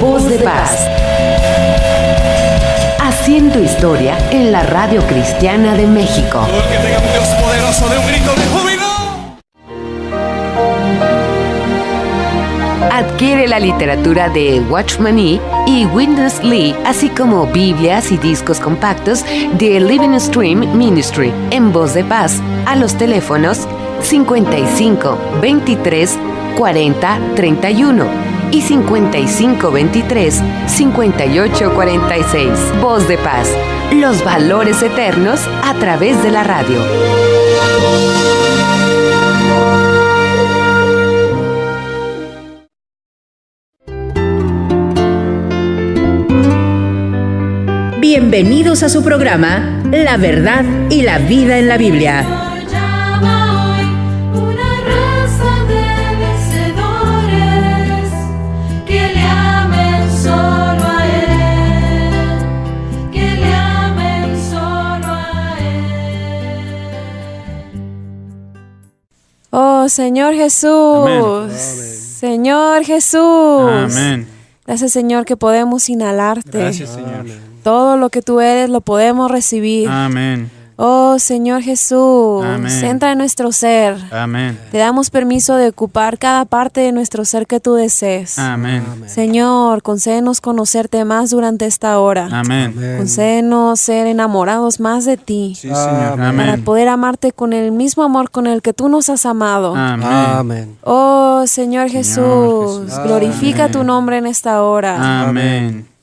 Voz de Paz. Haciendo historia en la Radio Cristiana de México. Todo el que tenga un Dios poderoso de un grito de júbilo. Adquiere la literatura de Watchman Nee y Witness Lee, así como Biblias y discos compactos de Living Stream Ministry en Voz de Paz a los teléfonos 55 23 40 31 y 55 23 58 46. Voz de Paz, los valores eternos a través de la radio. Bienvenidos a su programa La Verdad y la Vida en la Biblia. Oh, Señor Jesús. Amén. Señor Jesús. Amén. Gracias, Señor, que podemos inhalarte. Gracias, Señor. Todo lo que tú eres lo podemos recibir. Amén. Oh, Señor Jesús, Amén. entra en nuestro ser. Amén. Te damos permiso de ocupar cada parte de nuestro ser que tú desees. Amén. Señor, concédenos conocerte más durante esta hora. Amén. Concédenos ser enamorados más de ti. Sí, Señor. Para Amén. poder amarte con el mismo amor con el que tú nos has amado. Amén. Amén. Oh, Señor Jesús, Jesús. glorifica Amén. tu nombre en esta hora. Amén.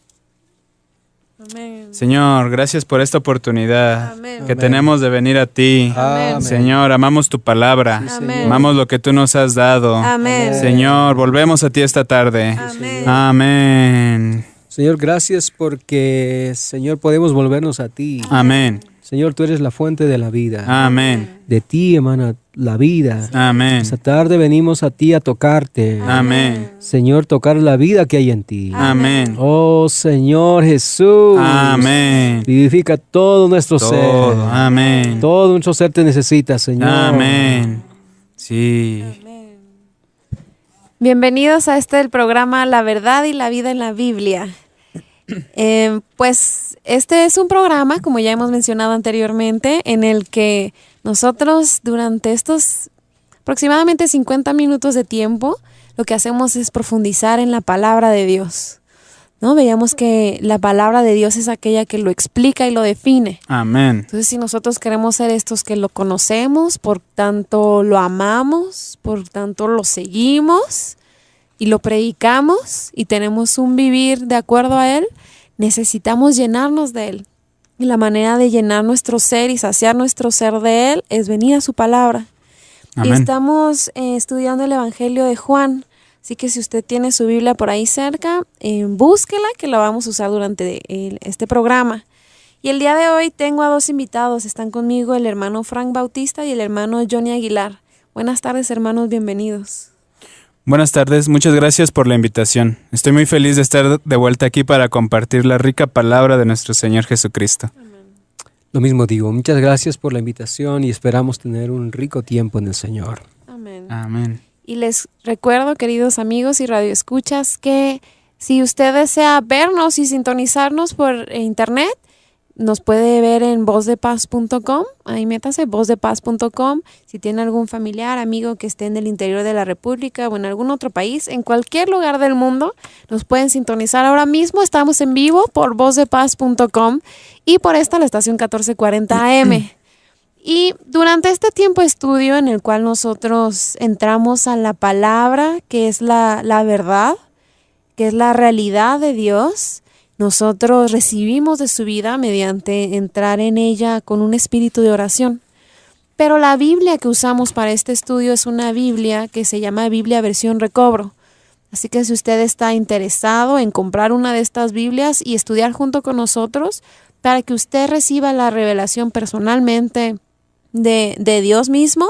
Amén. Señor, gracias por esta oportunidad Amén. que tenemos de venir a ti. Amén. Señor, amamos tu palabra. Amén. Amamos lo que tú nos has dado. Amén. Señor, volvemos a ti esta tarde. Amén. Amén. Señor, gracias porque, Señor, podemos volvernos a ti. Amén. Señor, tú eres la fuente de la vida. Amén. De ti emana la vida. Amén. Esta tarde venimos a ti a tocarte. Amén. Señor, tocar la vida que hay en ti. Amén. Oh, Señor Jesús. Amén. Vivifica todo nuestro Todo. ser. Amén. Todo nuestro ser te necesita, Señor. Amén. Sí. Bienvenidos a el programa La Verdad y la Vida en la Biblia. Pues este es un programa, como ya hemos mencionado anteriormente, en el que nosotros durante estos aproximadamente 50 minutos de tiempo, lo que hacemos es profundizar en la palabra de Dios, ¿no? Veíamos que la palabra de Dios es aquella que lo explica y lo define. Amén. Entonces, si nosotros queremos ser estos que lo conocemos, por tanto lo amamos, por tanto lo seguimos y lo predicamos y tenemos un vivir de acuerdo a Él, necesitamos llenarnos de Él. Y la manera de llenar nuestro ser y saciar nuestro ser de Él es venir a su palabra. Amén. Y estamos estudiando el Evangelio de Juan. Así que si usted tiene su Biblia por ahí cerca, búsquela, que la vamos a usar durante este programa. Y el día de hoy tengo a dos invitados. Están conmigo el hermano Frank Bautista y el hermano Johnny Aguilar. Buenas tardes, hermanos, bienvenidos. Buenas tardes, muchas gracias por la invitación. Estoy muy feliz de estar de vuelta aquí para compartir la rica palabra de nuestro Señor Jesucristo. Lo mismo digo, muchas gracias por la invitación y esperamos tener un rico tiempo en el Señor. Amén. Amén. Y les recuerdo, queridos amigos y radioescuchas, que si usted desea vernos y sintonizarnos por internet, nos puede ver en vozdepaz.com, ahí métase, vozdepaz.com. Si tiene algún familiar, amigo que esté en el interior de la República o en algún otro país, en cualquier lugar del mundo, nos pueden sintonizar ahora mismo. Estamos en vivo por vozdepaz.com y por la estación 1440 AM. Y durante este tiempo de estudio en el cual nosotros entramos a la palabra, que es la verdad, que es la realidad de Dios, nosotros recibimos de su vida mediante entrar en ella con un espíritu de oración. Pero la Biblia que usamos para este estudio es una Biblia que se llama Biblia Versión Recobro. Así que si usted está interesado en comprar una de estas Biblias y estudiar junto con nosotros, para que usted reciba la revelación personalmente de Dios mismo,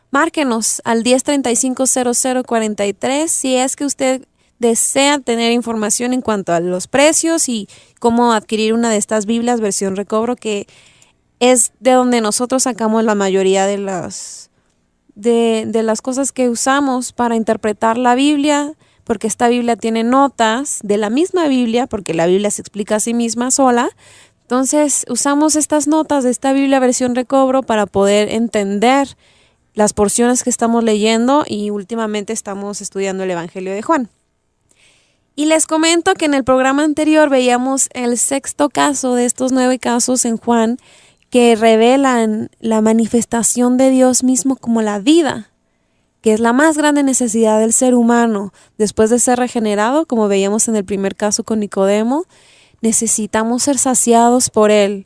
márquenos al 1035-0043 si es que usted desea tener información en cuanto a los precios y cómo adquirir una de estas Biblias versión recobro, que es de donde nosotros sacamos la mayoría de las cosas que usamos para interpretar la Biblia. porque esta Biblia tiene notas de la misma Biblia, porque la Biblia se explica a sí misma sola. Entonces usamos estas notas de esta Biblia versión recobro para poder entender las porciones que estamos leyendo, y últimamente estamos estudiando el Evangelio de Juan. Y les comento que en el programa anterior veíamos el 6º caso de estos 9 casos en Juan que revelan la manifestación de Dios mismo como la vida, que es la más grande necesidad del ser humano. Después de ser regenerado, como veíamos en el primer caso con Nicodemo, necesitamos ser saciados por Él,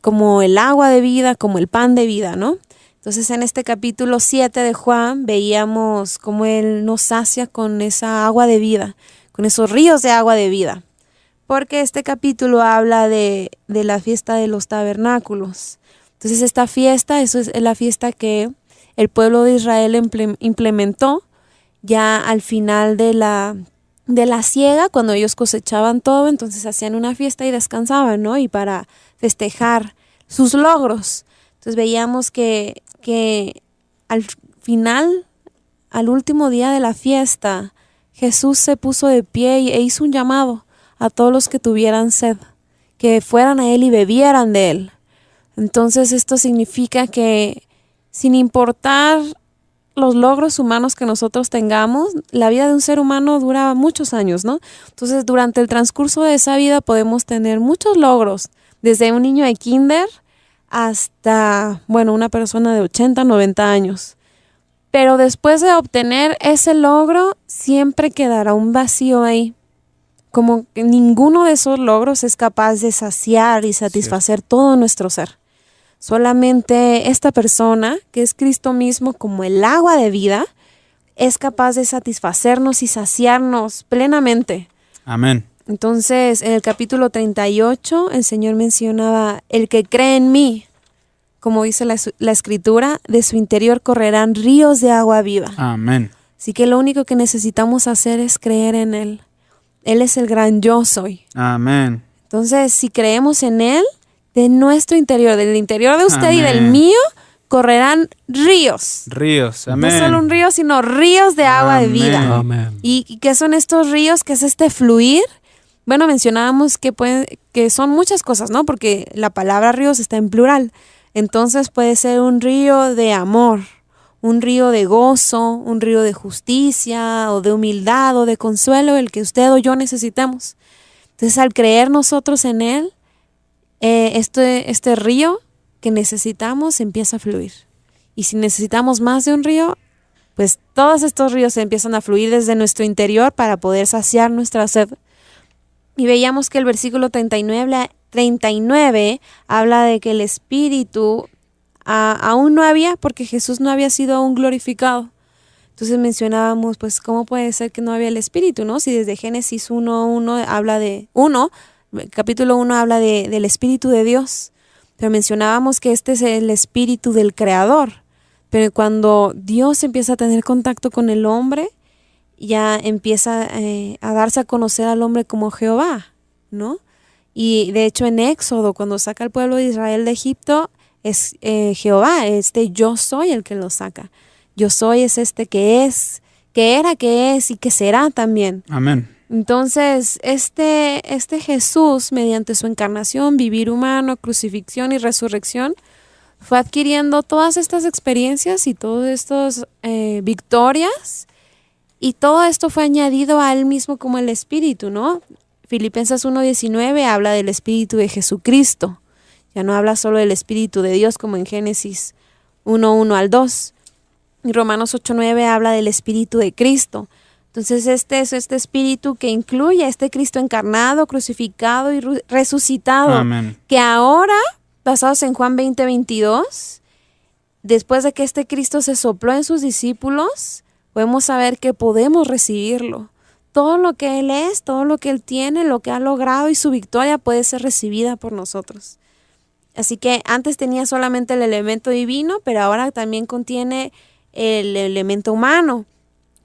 como el agua de vida, como el pan de vida, ¿no? Entonces en este capítulo 7 de Juan veíamos cómo Él nos sacia con esa agua de vida, con esos ríos de agua de vida, porque este capítulo habla de la fiesta de los tabernáculos. Entonces esta fiesta, eso es la fiesta que el pueblo de Israel implementó ya al final de la siega, cuando ellos cosechaban todo, entonces hacían una fiesta y descansaban, ¿no? Y para festejar sus logros. Entonces veíamos que al final, al último día de la fiesta, Jesús se puso de pie e hizo un llamado a todos los que tuvieran sed, que fueran a Él y bebieran de Él. Entonces esto significa que sin importar los logros humanos que nosotros tengamos, la vida de un ser humano dura muchos años, ¿no? Entonces durante el transcurso de esa vida podemos tener muchos logros, desde un niño de kinder hasta, una persona de 80, 90 años. Pero después de obtener ese logro, siempre quedará un vacío ahí. Como que ninguno de esos logros es capaz de saciar y satisfacer todo nuestro ser. Solamente esta persona, que es Cristo mismo como el agua de vida, es capaz de satisfacernos y saciarnos plenamente. Amén. Entonces, en el capítulo 38, el Señor mencionaba, el que cree en mí, como dice la Escritura, de su interior correrán ríos de agua viva. Amén. Así que lo único que necesitamos hacer es creer en Él. Él es el gran yo soy. Amén. Entonces, si creemos en Él, de nuestro interior, del interior de usted Amén. y del mío, correrán ríos. Ríos, amén. No solo un río, sino ríos de agua de vida. Amén. ¿Y qué son estos ríos? ¿Qué es este fluir? Bueno, mencionábamos que son muchas cosas, ¿no? Porque la palabra ríos está en plural. Entonces puede ser un río de amor, un río de gozo, un río de justicia o de humildad o de consuelo, el que usted o yo necesitemos. Entonces al creer nosotros en Él, este río que necesitamos empieza a fluir. Y si necesitamos más de un río, pues todos estos ríos empiezan a fluir desde nuestro interior para poder saciar nuestra sed. Y veíamos que el versículo 39 habla de que el Espíritu aún no había, porque Jesús no había sido aún glorificado. Entonces mencionábamos, pues, ¿cómo puede ser que no había el Espíritu, no? Si desde Génesis 1:1 habla capítulo 1 habla del Espíritu de Dios. Pero mencionábamos que este es el Espíritu del Creador. Pero cuando Dios empieza a tener contacto con el hombre, ya empieza a darse a conocer al hombre como Jehová, ¿no? Y de hecho en Éxodo, cuando saca al pueblo de Israel de Egipto, es Jehová, yo soy el que lo saca. Yo soy es que es, que era, que es y que será también. Amén. Entonces, este Jesús, mediante su encarnación, vivir humano, crucifixión y resurrección, fue adquiriendo todas estas experiencias y todas estas victorias, y todo esto fue añadido a él mismo como el Espíritu, ¿no? Filipenses 1:19 habla del Espíritu de Jesucristo. Ya no habla solo del Espíritu de Dios como en Génesis 1:1 al 2. Y Romanos 8:9 habla del Espíritu de Cristo. Entonces este es este Espíritu que incluye a este Cristo encarnado, crucificado y resucitado. Amén. Que ahora, basados en Juan 20:22, después de que este Cristo se sopló en sus discípulos, podemos saber que podemos recibirlo. Todo lo que Él es, todo lo que Él tiene, lo que ha logrado y su victoria puede ser recibida por nosotros. Así que antes tenía solamente el elemento divino, pero ahora también contiene el elemento humano,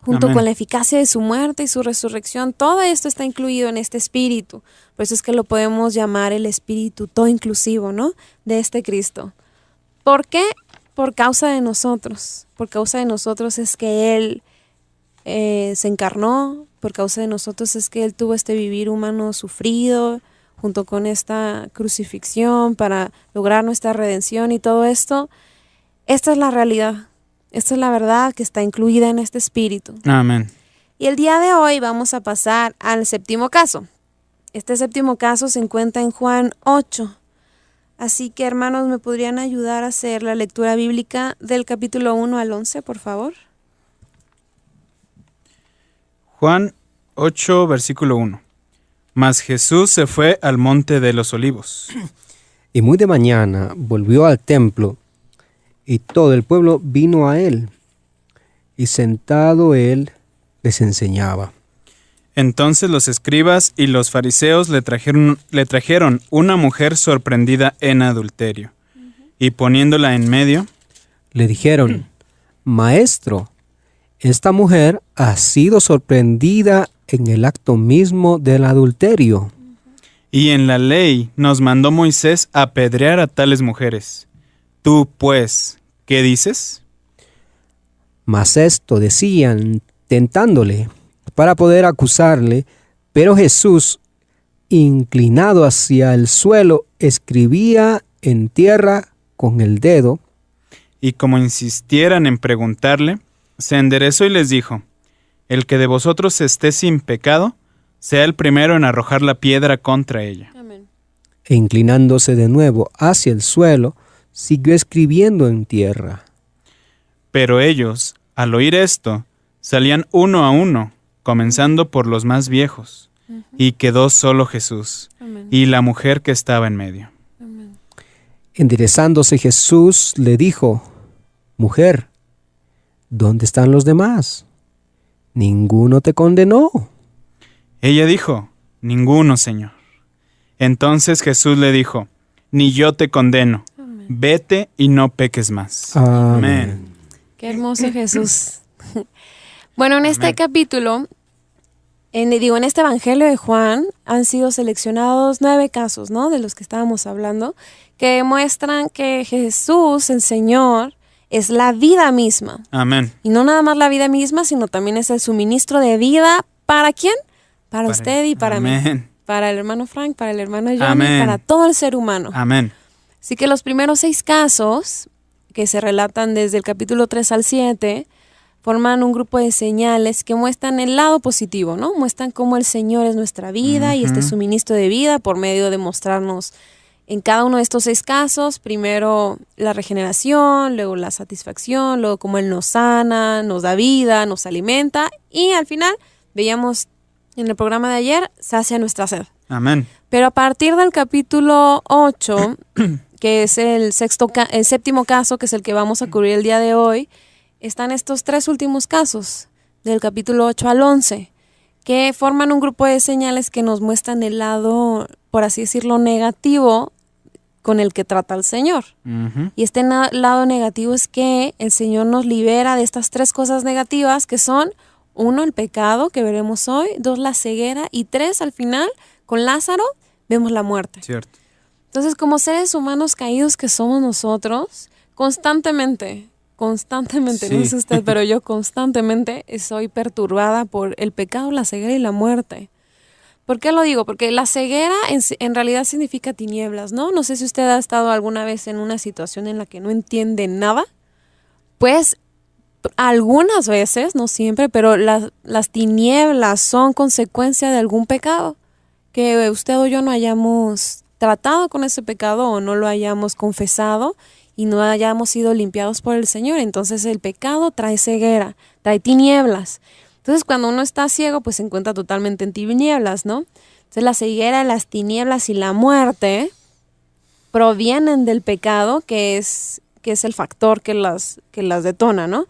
junto Amén. con la eficacia de su muerte y su resurrección. Todo esto está incluido en este Espíritu. Por eso es que lo podemos llamar el Espíritu todo inclusivo, ¿no? De este Cristo. ¿Por qué? Por causa de nosotros. Por causa de nosotros es que Él se encarnó por causa de nosotros, es que Él tuvo este vivir humano sufrido junto con esta crucifixión para lograr nuestra redención y todo esto. Esta es la realidad, esta es la verdad que está incluida en este espíritu. Amén. Y el día de hoy vamos a pasar al séptimo caso. Este séptimo caso se encuentra en Juan 8. Así que, hermanos, ¿me podrían ayudar a hacer la lectura bíblica del capítulo 1 al 11, por favor? Juan 8, versículo 1. Mas Jesús se fue al monte de los olivos. Y muy de mañana volvió al templo, y todo el pueblo vino a él, y sentado él les enseñaba. Entonces los escribas y los fariseos le trajeron una mujer sorprendida en adulterio, y poniéndola en medio, Le dijeron, Maestro, esta mujer ha sido sorprendida en el acto mismo del adulterio. y en la ley nos mandó Moisés apedrear a tales mujeres. Tú, pues, ¿qué dices? Mas esto decían, tentándole, para poder acusarle, pero Jesús, inclinado hacia el suelo, escribía en tierra con el dedo. Y como insistieran en preguntarle, se enderezó y les dijo, el que de vosotros esté sin pecado, sea el primero en arrojar la piedra contra ella. Amén. E inclinándose de nuevo hacia el suelo, siguió escribiendo en tierra. Pero ellos, al oír esto, salían uno a uno, comenzando por los más viejos, y quedó solo Jesús Amén. y la mujer que estaba en medio. Amén. Enderezándose Jesús le dijo, Mujer, ¿dónde están los demás? ¿Ninguno te condenó? Ella dijo, ninguno, Señor. Entonces Jesús le dijo, ni yo te condeno, vete y no peques más. Amén. Qué hermoso Jesús. Bueno, en este Amén. capítulo, en este Evangelio de Juan, han sido seleccionados 9 casos, ¿no? De los que estábamos hablando, que demuestran que Jesús, el Señor, es la vida misma. Amén. Y no nada más la vida misma, sino también es el suministro de vida. ¿Para quién? Para usted y para mí. Amén. Para el hermano Frank, para el hermano Johnny, Amén. para todo el ser humano. Amén. Así que los primeros 6 casos, que se relatan desde el capítulo 3 al 7, forman un grupo de señales que muestran el lado positivo, ¿no? Muestran cómo el Señor es nuestra vida y este suministro de vida por medio de mostrarnos en cada uno de estos 6 casos, primero la regeneración, luego la satisfacción, luego cómo Él nos sana, nos da vida, nos alimenta y al final, veíamos en el programa de ayer, sacia nuestra sed. Amén. Pero a partir del capítulo 8, que es el séptimo caso, que es el que vamos a cubrir el día de hoy, están estos 3 últimos casos, del capítulo 8 al 11, que forman un grupo de señales que nos muestran el lado, por así decirlo, negativo con el que trata el Señor. Ujú. Y este lado negativo es que el Señor nos libera de estas 3 cosas negativas que son, 1, el pecado, que veremos hoy, 2, la ceguera, y 3, al final, con Lázaro, vemos la muerte. Cierto. Entonces, como seres humanos caídos que somos nosotros, constantemente, Sí. no sé usted, pero yo constantemente soy perturbada por el pecado, la ceguera y la muerte. ¿Por qué lo digo? Porque la ceguera en realidad significa tinieblas, ¿no? No sé si usted ha estado alguna vez en una situación en la que no entiende nada. Pues algunas veces, no siempre, pero las tinieblas son consecuencia de algún pecado. Que usted o yo no hayamos tratado con ese pecado o no lo hayamos confesado y no hayamos sido limpiados por el Señor. Entonces el pecado trae ceguera, trae tinieblas. Entonces cuando uno está ciego, pues se encuentra totalmente en tinieblas, ¿no? Entonces la ceguera, las tinieblas y la muerte provienen del pecado, que es el factor que las detona, ¿no?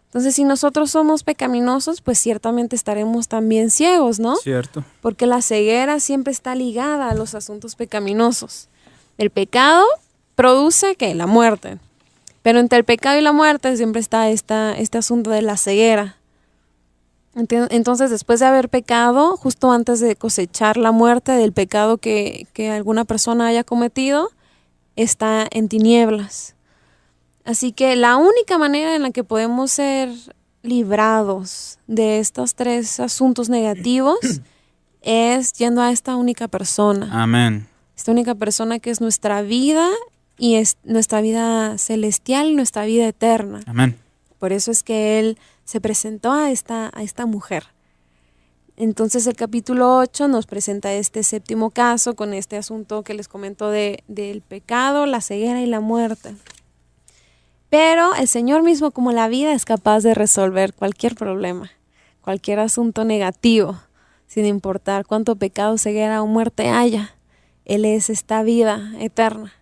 Entonces si nosotros somos pecaminosos, pues ciertamente estaremos también ciegos, ¿no? Cierto. Porque la ceguera siempre está ligada a los asuntos pecaminosos. El pecado produce, ¿qué? La muerte. Pero entre el pecado y la muerte siempre está este asunto de la ceguera. Entonces, después de haber pecado, justo antes de cosechar la muerte del pecado que alguna persona haya cometido, está en tinieblas. Así que la única manera en la que podemos ser librados de estos 3 asuntos negativos es yendo a esta única persona. Amén. Esta única persona que es nuestra vida y es nuestra vida celestial y nuestra vida eterna. Amén. Por eso es que Él se presentó a esta mujer. Entonces el capítulo 8 nos presenta este 7º caso con este asunto que les comento del pecado, la ceguera y la muerte. Pero el Señor mismo, como la vida, es capaz de resolver cualquier problema, cualquier asunto negativo, sin importar cuánto pecado, ceguera o muerte haya. Él es esta vida eterna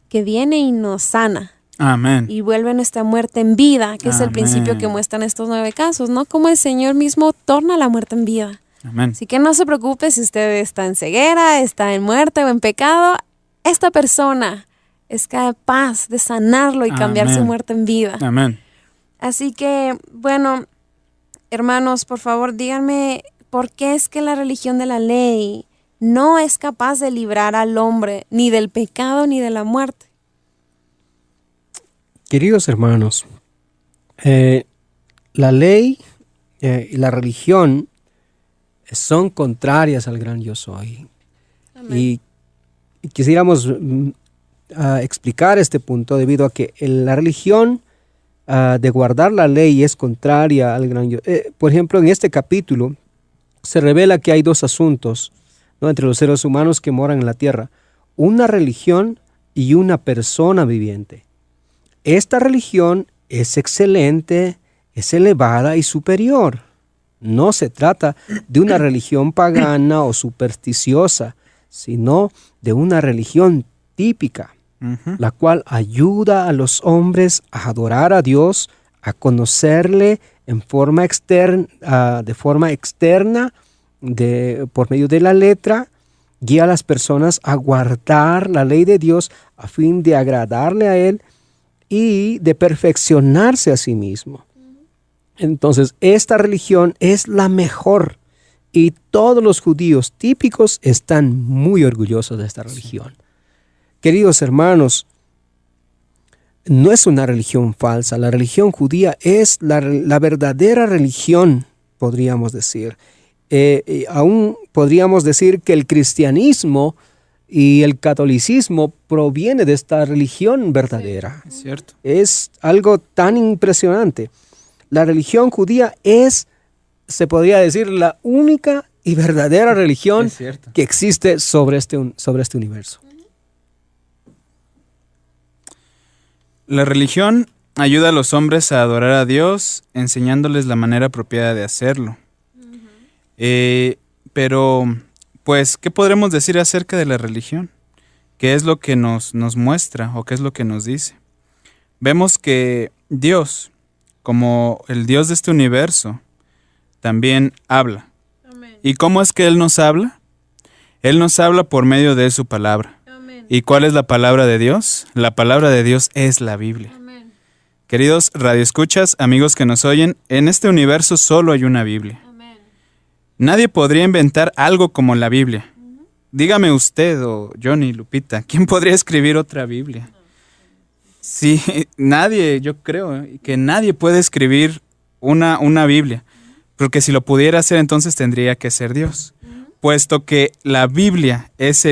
que viene y nos sana. Amén. Y vuelve nuestra muerte en vida, que es el Amén. principio que muestran estos 9 casos, ¿no? Como el Señor mismo torna la muerte en vida. Amén. Así que no se preocupe si usted está en ceguera, está en muerte o en pecado. Esta persona es capaz de sanarlo y cambiar su Amén. muerte en vida. Amén. Así que, bueno, hermanos, por favor, díganme por qué es que la religión de la ley no es capaz de librar al hombre ni del pecado ni de la muerte. Queridos hermanos, la ley y la religión son contrarias al gran yo soy. Amén. Y quisiéramos explicar este punto debido a que la religión de guardar la ley es contraria al gran yo. Por ejemplo, en este capítulo se revela que hay 2 asuntos, ¿no?, entre los seres humanos que moran en la tierra: una religión y una persona viviente. Esta religión es excelente, es elevada y superior. No se trata de una religión pagana o supersticiosa, sino de una religión típica, la cual ayuda a los hombres a adorar a Dios, a conocerle en forma externa, por medio de la letra, guía a las personas a guardar la ley de Dios a fin de agradarle a Él y de perfeccionarse a sí mismo. Entonces, esta religión es la mejor y todos los judíos típicos están muy orgullosos de esta religión. Queridos hermanos, no es una religión falsa. La religión judía es la verdadera religión, podríamos decir. Aún podríamos decir que el cristianismo y el catolicismo proviene de esta religión verdadera. Es cierto. Es algo tan impresionante. La religión judía es, se podría decir, la única y verdadera religión que existe sobre este universo. La religión ayuda a los hombres a adorar a Dios, enseñándoles la manera apropiada de hacerlo. Pero, pues, ¿qué podremos decir acerca de la religión? ¿Qué es lo que nos muestra o qué es lo que nos dice? Vemos que Dios, como el Dios de este universo, también habla. Amén. ¿Y cómo es que Él nos habla? Él nos habla por medio de su palabra. Amén. ¿Y cuál es la palabra de Dios? La palabra de Dios es la Biblia. Amén. Queridos radioescuchas, amigos que nos oyen, en este universo solo hay una Biblia. Amén. Nadie podría inventar algo como la Biblia. Dígame usted, o Johnny, Lupita, ¿quién podría escribir otra Biblia? Sí, nadie, yo creo que nadie puede escribir una Biblia, porque si lo pudiera hacer entonces tendría que ser Dios, puesto que la Biblia es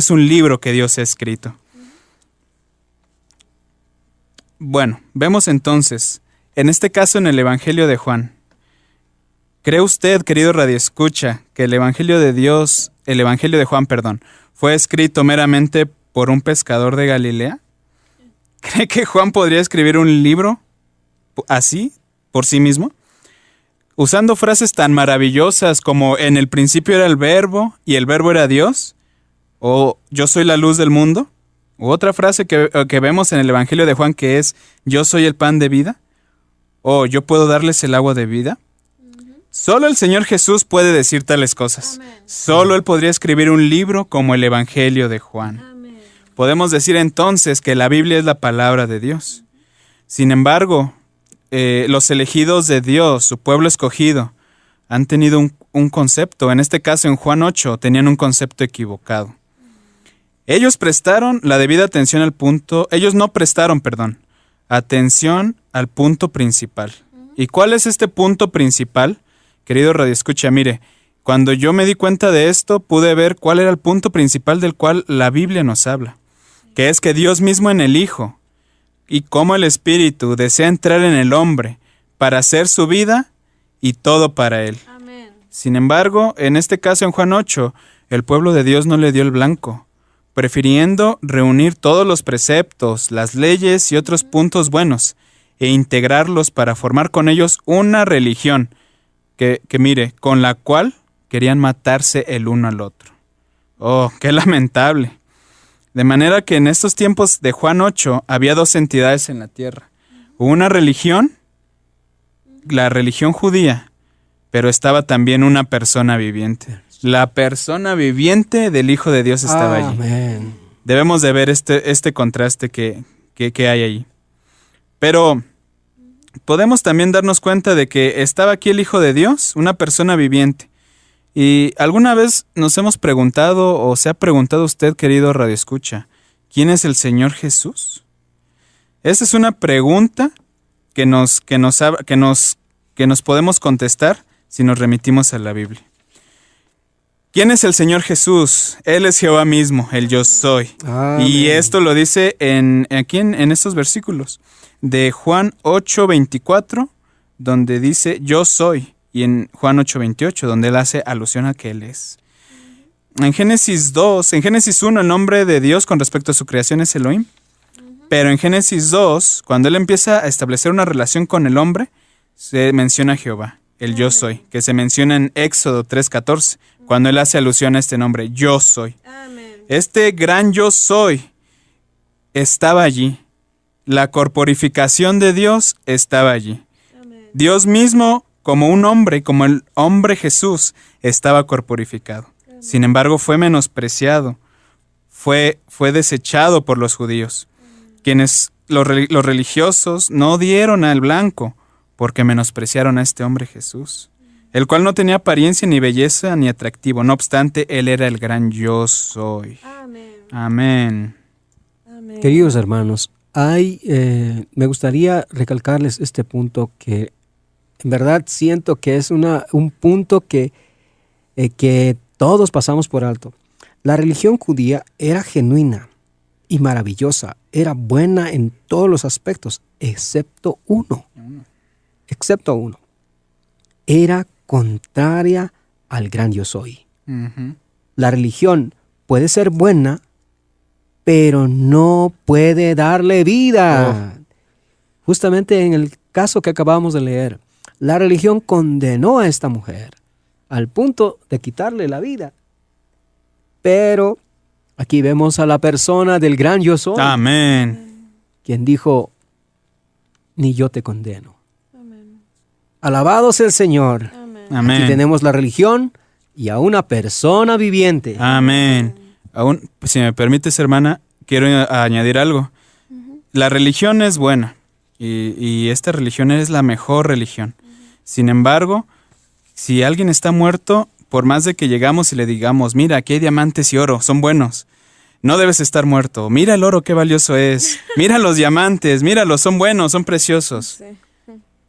un libro que Dios ha escrito. Bueno, vemos entonces, en este caso en el Evangelio de Juan, ¿cree usted, querido radioescucha, que el Evangelio de Juan, fue escrito meramente por un pescador de Galilea? ¿Cree que Juan podría escribir un libro así, por sí mismo? Usando frases tan maravillosas como en el principio era el verbo y el verbo era Dios, o yo soy la luz del mundo, u otra frase que vemos en el Evangelio de Juan que es yo soy el pan de vida, o yo puedo darles el agua de vida. Solo el Señor Jesús puede decir tales cosas. Amén. Solo Él podría escribir un libro como el Evangelio de Juan. Amén. Podemos decir entonces que la Biblia es la palabra de Dios. Sin embargo, los elegidos de Dios, su pueblo escogido, han tenido un concepto. En este caso, en Juan 8, tenían un concepto equivocado. Ellos prestaron la debida atención atención al punto principal. ¿Y cuál es este punto principal? Querido radioescucha, mire, cuando yo me di cuenta de esto, pude ver cuál era el punto principal del cual la Biblia nos habla, que es que Dios mismo en el Hijo, y cómo el Espíritu desea entrar en el hombre para hacer su vida y todo para él. Amén. Sin embargo, en este caso en Juan 8, el pueblo de Dios no le dio el blanco, prefiriendo reunir todos los preceptos, las leyes y otros puntos buenos, e integrarlos para formar con ellos una religión que mire, con la cual querían matarse el uno al otro. Oh, qué lamentable. De manera que en estos tiempos de Juan 8 había dos entidades en la tierra. Una religión, la religión judía, pero estaba también una persona viviente. La persona viviente del Hijo de Dios estaba allí. Amén. Debemos de ver este contraste que hay ahí. Pero podemos también darnos cuenta de que estaba aquí el Hijo de Dios, una persona viviente. ¿Y alguna vez nos hemos preguntado o se ha preguntado usted, querido radioescucha, quién es el Señor Jesús? Esa es una pregunta que nos podemos contestar si nos remitimos a la Biblia. ¿Quién es el Señor Jesús? Él es Jehová mismo, el yo soy. Amén. Y esto lo dice aquí en estos versículos de Juan 8:24, donde dice yo soy, y en Juan 8:28, donde él hace alusión a que él es. En Génesis 1, el nombre de Dios con respecto a su creación es Elohim. Pero en Génesis 2, cuando él empieza a establecer una relación con el hombre, se menciona Jehová, el yo soy, que se menciona en Éxodo 3:14, cuando él hace alusión a este nombre, yo soy. Amén. Este gran yo soy estaba allí. La corporificación de Dios estaba allí. Amén. Dios mismo, como un hombre, como el hombre Jesús, estaba corporificado. Sin embargo, fue menospreciado, fue desechado por los judíos, quienes los religiosos no dieron al blanco porque menospreciaron a este hombre Jesús, el cual no tenía apariencia ni belleza ni atractivo. No obstante, él era el gran yo soy. Amén. Amén. Amén. Queridos hermanos, me gustaría recalcarles este punto que en verdad siento que es un punto que todos pasamos por alto. La religión judía era genuina y maravillosa, era buena en todos los aspectos, excepto uno. Era contraria al gran yo soy. Ujú. La religión puede ser buena, pero no puede darle vida. Justamente en el caso que acabamos de leer, la religión condenó a esta mujer al punto de quitarle la vida. Pero aquí vemos a la persona del gran yo soy, Amén. quien dijo, ni yo te condeno. Amén. Alabado sea el Señor. Amén. Amén. Aquí tenemos la religión y a una persona viviente. Amén. Aún, si me permites, hermana, quiero añadir algo. La religión es buena y esta religión es la mejor religión. Sin embargo, si alguien está muerto, por más de que llegamos y le digamos, mira, aquí hay diamantes y oro, son buenos, no debes estar muerto. Mira el oro, qué valioso es. Mira los diamantes, míralos, son buenos, son preciosos. Sí.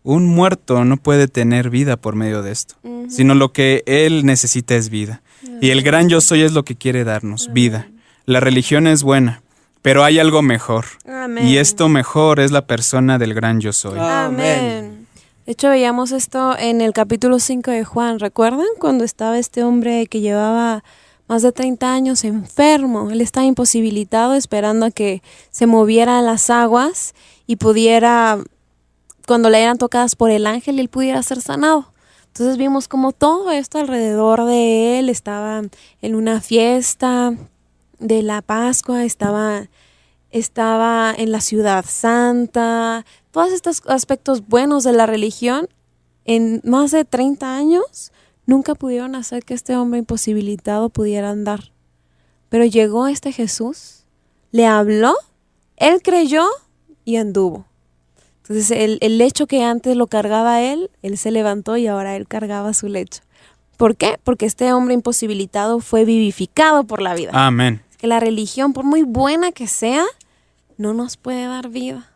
Un muerto no puede tener vida por medio de esto, sino lo que él necesita es vida. Y el gran yo soy es lo que quiere darnos, vida. La religión es buena, pero hay algo mejor. Amén. Y esto mejor es la persona del gran yo soy. Amén. De hecho, veíamos esto en el capítulo 5 de Juan. ¿Recuerdan cuando estaba este hombre que llevaba más de 30 años enfermo? Él estaba imposibilitado esperando a que se movieran las aguas y pudiera, cuando le eran tocadas por el ángel, él pudiera ser sanado. Entonces vimos como todo esto alrededor de él estaba en una fiesta de la Pascua, estaba en la ciudad santa, todos estos aspectos buenos de la religión. En más de 30 años nunca pudieron hacer que este hombre imposibilitado pudiera andar. Pero llegó este Jesús, le habló, él creyó y anduvo. Entonces el lecho que antes lo cargaba él se levantó y ahora él cargaba su lecho. ¿Por qué? Porque este hombre imposibilitado fue vivificado por la vida. Amén. Que la religión, por muy buena que sea, no nos puede dar vida.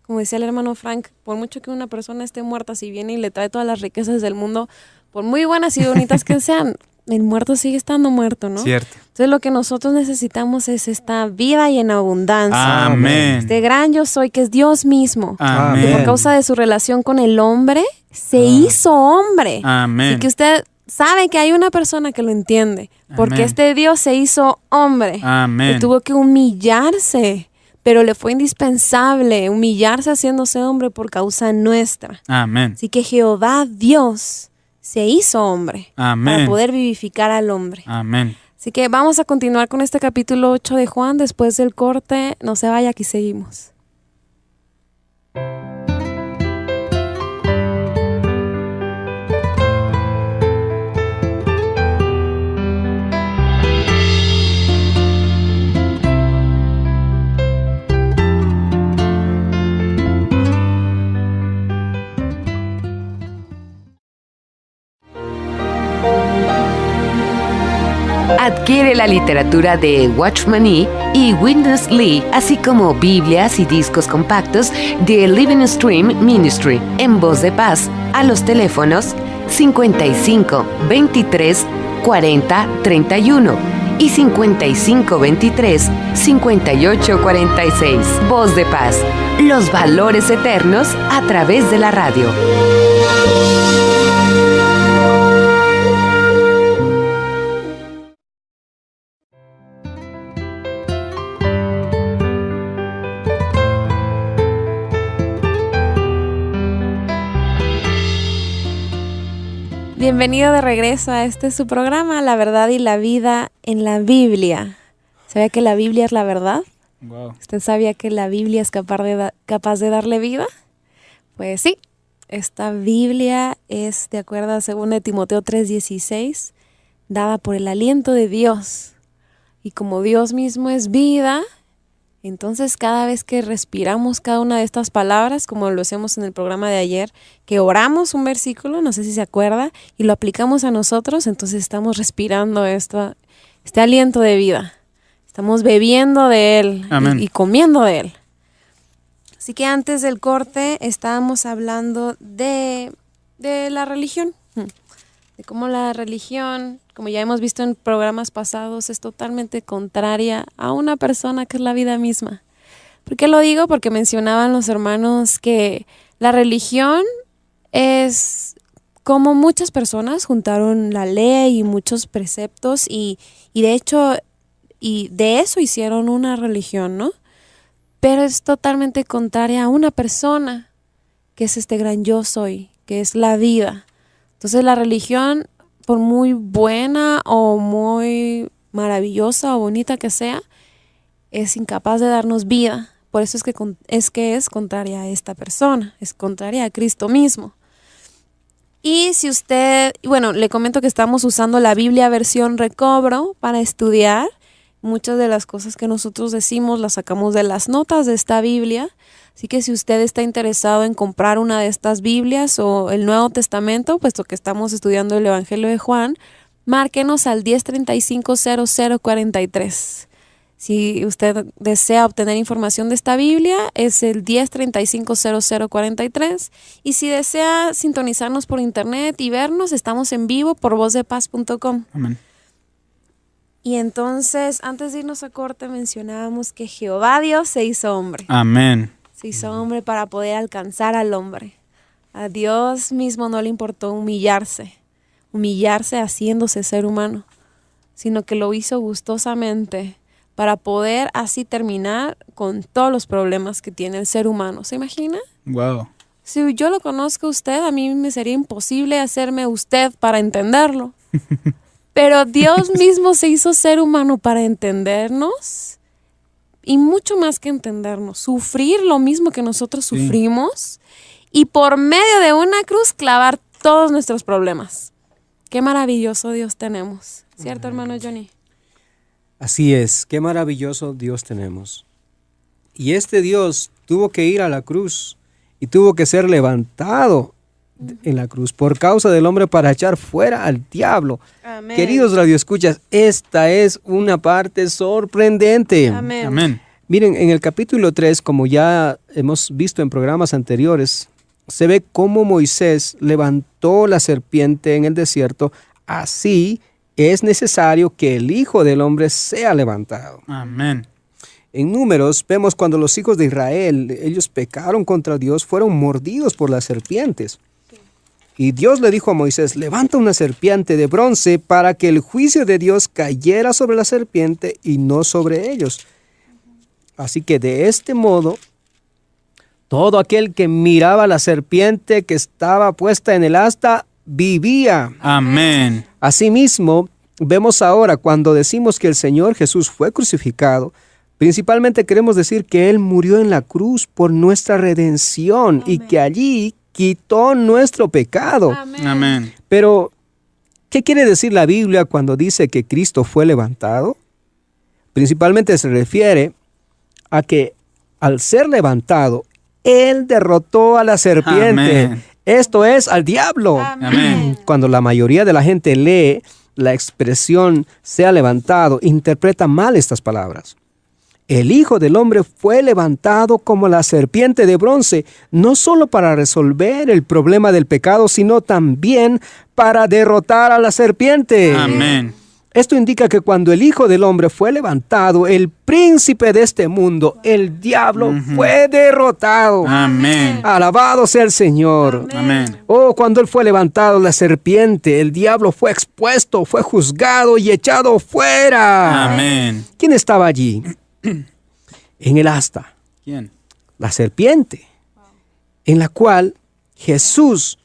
como decía el hermano Frank, por mucho que una persona esté muerta, si viene y le trae todas las riquezas del mundo, por muy buenas y bonitas que sean, el muerto sigue estando muerto, ¿no? Cierto. Entonces lo que nosotros necesitamos es esta vida y en abundancia. Amén. Este gran yo soy, que es Dios mismo. Amén. Que por causa de su relación con el hombre, se hizo hombre. Amén. Así que usted sabe que hay una persona que lo entiende. Porque Amén. este Dios se hizo hombre. Amén. Y tuvo que humillarse. Pero le fue indispensable humillarse haciéndose hombre por causa nuestra. Amén. Así que Jehová Dios se hizo hombre. Amén. Para poder vivificar al hombre. Amén. Así que vamos a continuar con este capítulo 8 de Juan. Después del corte, no se vaya, aquí seguimos. Adquiere la literatura de Watchman Nee y Witness Lee, así como Biblias y discos compactos de Living Stream Ministry en voz de paz a los teléfonos 55 23 40 31 y 55 23 58 46. Voz de paz, los valores eternos a través de la radio. Bienvenido de regreso a este su programa, La Verdad y la Vida en la Biblia. ¿Sabía que la Biblia es la verdad? Wow. ¿Usted sabía que la Biblia es capaz de darle vida? Pues sí, esta Biblia es, de acuerdo a 2 Timoteo 3:16, dada por el aliento de Dios. Y como Dios mismo es vida, entonces cada vez que respiramos cada una de estas palabras, como lo hacemos en el programa de ayer, que oramos un versículo, no sé si se acuerda, y lo aplicamos a nosotros, entonces estamos respirando este aliento de vida. Estamos bebiendo de él y comiendo de él. Así que antes del corte estábamos hablando de la religión, de cómo la religión, como ya hemos visto en programas pasados, es totalmente contraria a una persona que es la vida misma. ¿Por qué lo digo? Porque mencionaban los hermanos que la religión es como muchas personas juntaron la ley y muchos preceptos y de hecho y de eso hicieron una religión, ¿no? Pero es totalmente contraria a una persona que es este gran yo soy, que es la vida. Entonces la religión, por muy buena o muy maravillosa o bonita que sea, es incapaz de darnos vida. Por eso es contraria a esta persona, es contraria a Cristo mismo. Y si usted, bueno, le comento que estamos usando la Biblia versión recobro para estudiar. Muchas de las cosas que nosotros decimos las sacamos de las notas de esta Biblia. Así que si usted está interesado en comprar una de estas Biblias o el Nuevo Testamento, puesto que estamos estudiando el Evangelio de Juan, márquenos al 1035-0043. Si usted desea obtener información de esta Biblia, es el 1035-0043. Y si desea sintonizarnos por internet y vernos, estamos en vivo por vozdepaz.com. Amén. Y entonces, antes de irnos a corte, mencionábamos que Jehová Dios se hizo hombre. Amén. Se hizo hombre para poder alcanzar al hombre. A Dios mismo no le importó humillarse haciéndose ser humano, sino que lo hizo gustosamente para poder así terminar con todos los problemas que tiene el ser humano. ¿Se imagina? Wow. Si yo lo conozco a usted, a mí me sería imposible hacerme usted para entenderlo. Pero Dios mismo se hizo ser humano para entendernos y mucho más que entendernos, sufrir lo mismo que nosotros sufrimos y por medio de una cruz clavar todos nuestros problemas. Qué maravilloso Dios tenemos, ¿cierto, hermano Johnny? Así es, qué maravilloso Dios tenemos. Y este Dios tuvo que ir a la cruz y tuvo que ser levantado en la cruz por causa del hombre para echar fuera al diablo. Amén. Queridos radioescuchas, esta es una parte sorprendente. Amén. Amén. Miren, en el capítulo 3, como ya hemos visto en programas anteriores, se ve cómo Moisés levantó la serpiente en el desierto. Así es necesario que el Hijo del Hombre sea levantado. Amén. En Números vemos cuando los hijos de Israel, ellos pecaron contra Dios, fueron mordidos por las serpientes. Y Dios le dijo a Moisés, levanta una serpiente de bronce para que el juicio de Dios cayera sobre la serpiente y no sobre ellos. Así que de este modo, todo aquel que miraba la serpiente que estaba puesta en el asta, vivía. Amén. Asimismo, vemos ahora cuando decimos que el Señor Jesús fue crucificado, principalmente queremos decir que Él murió en la cruz por nuestra redención. Amén. Y que allí quitó nuestro pecado. Amén. Amén. Pero, ¿qué quiere decir la Biblia cuando dice que Cristo fue levantado? Principalmente se refiere a que al ser levantado, Él derrotó a la serpiente. Amén. Esto es, al diablo. Amén. Cuando la mayoría de la gente lee la expresión sea levantado, interpreta mal estas palabras. El Hijo del Hombre fue levantado como la serpiente de bronce, no solo para resolver el problema del pecado, sino también para derrotar a la serpiente. Amén. Esto indica que cuando el Hijo del Hombre fue levantado, el príncipe de este mundo, el diablo, fue derrotado. Amén. Alabado sea el Señor. Amén. Oh, cuando Él fue levantado, la serpiente, el diablo fue expuesto, fue juzgado y echado fuera. Amén. ¿Quién estaba allí? En el asta. ¿Quién? La serpiente, en la cual Jesús,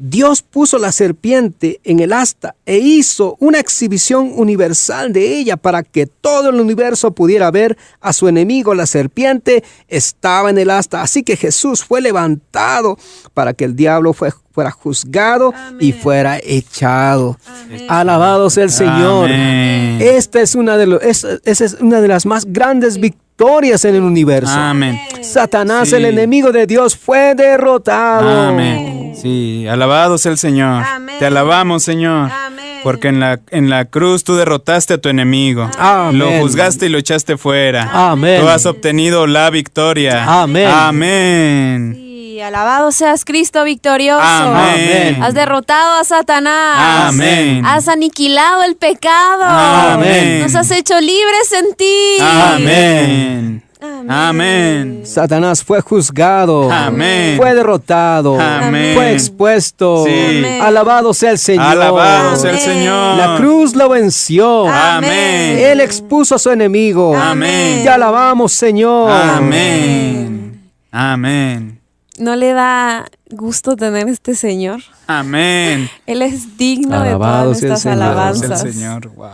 Dios puso la serpiente en el asta e hizo una exhibición universal de ella para que todo el universo pudiera ver a su enemigo. La serpiente estaba en el asta, así que Jesús fue levantado para que el diablo fuera juzgado. Amén. Y fuera echado. Amén. Alabado sea el Señor. Amén. Esta es una de las más grandes victorias en el universo. Amén. Satanás, sí. El enemigo de Dios, fue derrotado. Amén. Sí, alabado sea el Señor. Amén. Te alabamos, Señor. Amén. Porque en la cruz tú derrotaste a tu enemigo. Amén. Lo juzgaste y lo echaste fuera. Amén. Tú has obtenido la victoria. Amén. Amén. Sí, alabado seas Cristo victorioso. Amén. Has derrotado a Satanás. Amén. Has aniquilado el pecado. Amén. Nos has hecho libres en ti. Amén. Amén. Amén. Satanás fue juzgado. Amén. Fue derrotado. Amén. Fue expuesto. Sí. Amén. Alabado sea el Señor. Alabado sea el Amén. Señor. La cruz lo venció. Amén. Él expuso a su enemigo. Amén. Te alabamos, Señor. Amén. Amén. ¿No le da gusto tener este Señor? Amén. Él es digno Alabado de sea el todas nuestras Señor. alabanzas. El Señor. Wow.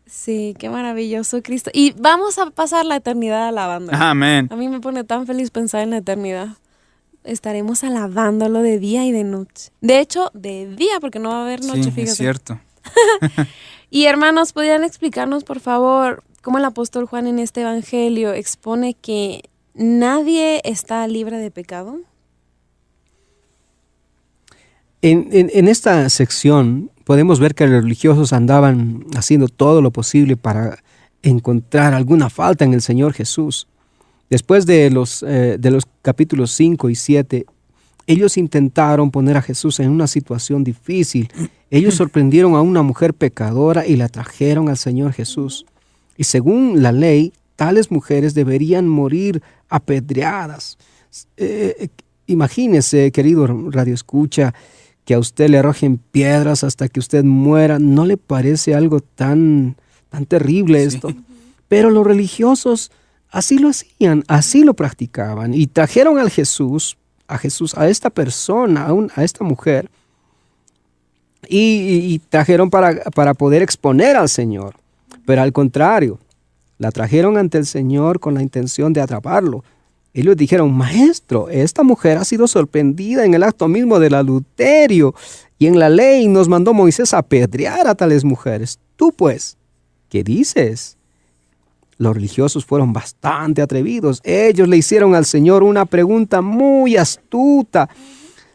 Sí, qué maravilloso Cristo. Y vamos a pasar la eternidad alabándolo. Amén. A mí me pone tan feliz pensar en la eternidad. Estaremos alabándolo de día y de noche. De hecho, de día, porque no va a haber noche, Sí, fíjate. es cierto. Y hermanos, ¿podrían explicarnos, por favor, cómo el apóstol Juan en este evangelio expone que nadie está libre de pecado? En esta sección podemos ver que los religiosos andaban haciendo todo lo posible para encontrar alguna falta en el Señor Jesús. Después de los capítulos 5 y 7, ellos intentaron poner a Jesús en una situación difícil. Ellos sorprendieron a una mujer pecadora y la trajeron al Señor Jesús. Y según la ley, tales mujeres deberían morir apedreadas. Imagínese, querido radioescucha, que a usted le arrojen piedras hasta que usted muera. ¿No le parece algo tan terrible esto? Sí. Pero los religiosos así lo hacían, así lo practicaban. Y trajeron a Jesús, a esta persona, a esta mujer, y trajeron para poder exponer al Señor. Pero al contrario, la trajeron ante el Señor con la intención de atraparlo. Ellos dijeron, maestro, esta mujer ha sido sorprendida en el acto mismo del adulterio, y en la ley nos mandó Moisés a apedrear a tales mujeres. Tú pues, ¿qué dices? Los religiosos fueron bastante atrevidos. Ellos le hicieron al Señor una pregunta muy astuta.